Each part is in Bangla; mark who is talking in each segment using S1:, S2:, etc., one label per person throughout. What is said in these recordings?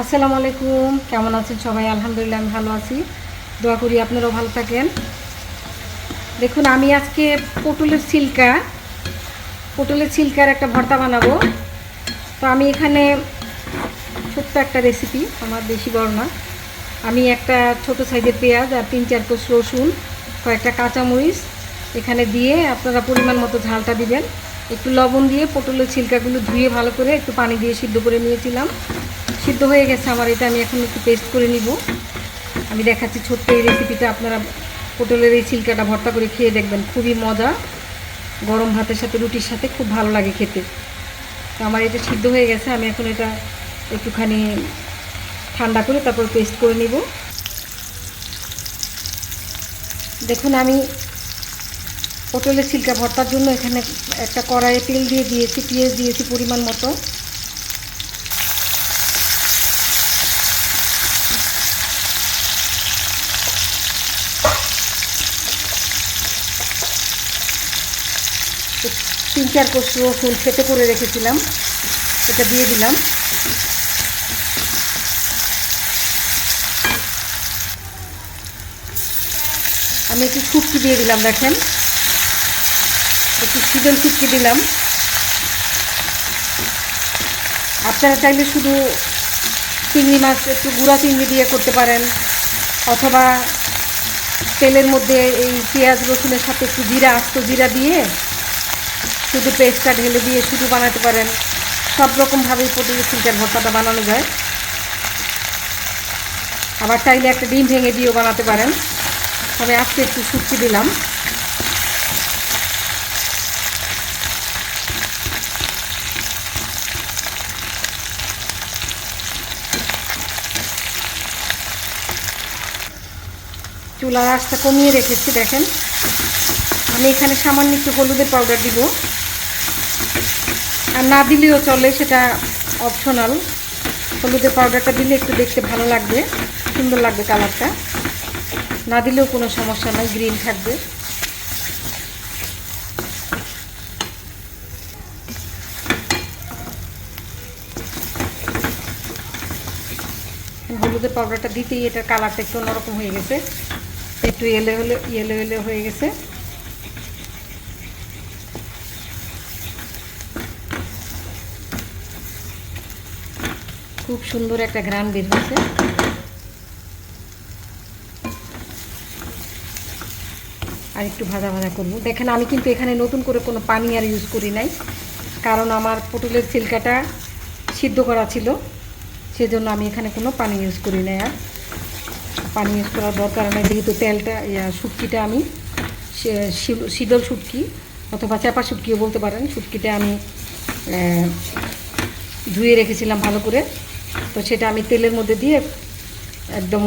S1: আসসালামু আলাইকুম, কেমন আছেন সবাই? আলহামদুলিল্লাহ আমি ভালো আছি। দোয়া করি আপনারাও ভালো থাকেন। দেখুন, আমি আজকে পটলের ছিলকার একটা ভর্তা বানাবো। তো আমি এখানে ছোট্ট একটা রেসিপি, আমার বেশি বড় না। আমি একটা ছোট সাইজের পেঁয়াজ আর 3-4 কোষ রসুন, কয়েকটা কাঁচামরিচ এখানে দিয়ে আপনারা পরিমাণ মতো ঝালটা দিবেন। একটু লবণ দিয়ে পটলের ছিলকাগুলো ধুয়ে ভালো করে একটু পানি দিয়ে সিদ্ধ করে নিয়েছিলাম। সিদ্ধ হয়ে গেছে আমার এটা, আমি এখন একটু পেস্ট করে নিব। আমি দেখাচ্ছি ছোট্ট এই রেসিপিটা, আপনারা পটলের এই ছিলকাটা ভর্তা করে খেয়ে দেখবেন, খুবই মজা। গরম ভাতের সাথে রুটির সাথে খুব ভালো লাগে খেতে। তো আমার এটা সিদ্ধ হয়ে গেছে, আমি এখন এটা একটুখানি ঠান্ডা করে তারপর পেস্ট করে নিব। দেখুন, আমি পটলের ছিলকা ভর্তার জন্য এখানে একটা কড়াইয়ে তেল দিয়ে দিয়েছি, পেঁয়াজ দিয়েছি পরিমাণ মতো। তিন চার কোষ রসুন খেতে করে রেখেছিলাম, এটা দিয়ে দিলাম। আমি একটু শুটকি দিয়ে দিলাম, দেখেন একটু শীতল শুটকি দিলাম। আপনারা চাইলে শুধু চিংড়ি মাছ, একটু গুঁড়া চিংড়ি দিয়ে করতে পারেন, অথবা তেলের মধ্যে এই পেঁয়াজ রসুনের সাথে একটু জিরা, আস্ত জিরা দিয়ে শুধু পেস্টটা ঢেলে দিয়ে শুধু বানাতে পারেন। সব রকমভাবেই পটলের ছিলকার ভর্তাটা বানানো যায়। আবার চাইলে একটা ডিম ভেঙে দিয়েও বানাতে পারেন। তবে আজকে একটু শুটকি দিলাম। চুলার আঁচটা কমিয়ে রেখেছি, দেখেন। আমি এখানে সামান্য একটু হলুদের পাউডার দিব, আর না দিলেও চলে, সেটা অপশনাল। হলুদের পাউডারটা দিলে একটু দেখতে ভালো লাগবে, সুন্দর লাগবে কালারটা। না দিলেও কোনো সমস্যা নয়, গ্রিন থাকবে। হলুদের পাউডারটা দিতেই এটার কালারটা একটু অন্যরকম হয়ে গেছে, একটু ইয়েলো হয়ে গেছে। খুব সুন্দর একটা ঘ্রাণ বের হয়েছে। আর একটু ভাজা ভাজা করবো। দেখেন, আমি কিন্তু এখানে নতুন করে কোনো পানি আর ইউজ করি নাই, কারণ আমার পটলের ছিলকাটা সিদ্ধ করা ছিল, সেজন্য আমি এখানে কোনো পানি ইউজ করি নাই। আর পানি ইউজ করার দরকার নেই, যেহেতু তেলটা শুটকিটা আমি শীতল শুটকি অথবা চাপা শুটকিও বলতে পারেন, শুটকিটা আমি ধুয়ে রেখেছিলাম ভালো করে। তো সেটা আমি তেলের মধ্যে দিয়ে একদম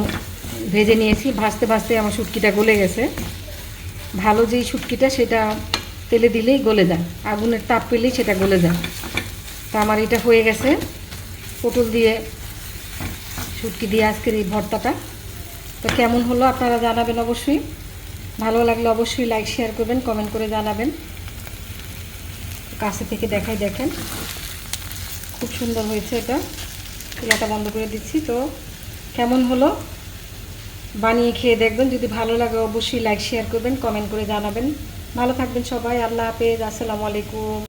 S1: ভেজে নিয়েছি। ভাজতে ভাজতে আমার শুটকিটা গলে গেছে। ভালো যেই শুটকিটা সেটা তেলে দিলেই গলে যায়, আগুনের তাপ পেলেই সেটা গলে যায়। তো আমার এটা হয়ে গেছে পটল দিয়ে শুটকি দিয়ে আজকের এই ভর্তাটা। তো কেমন হলো আপনারা জানাবেন অবশ্যই। ভালো লাগলে অবশ্যই লাইক শেয়ার করবেন, কমেন্ট করে জানাবেন। কাছে থেকে দেখাই, দেখেন খুব সুন্দর হয়েছে। এটা চুলাটা বন্ধ করে দিচ্ছি। তো কেমন হলো বানিয়ে খেয়ে দেখবেন, যদি ভালো লাগে অবশ্যই লাইক শেয়ার করবেন, কমেন্ট করে জানাবেন। ভালো থাকবেন সবাই, আল্লাহ হাফেজ, আসসালামু আলাইকুম।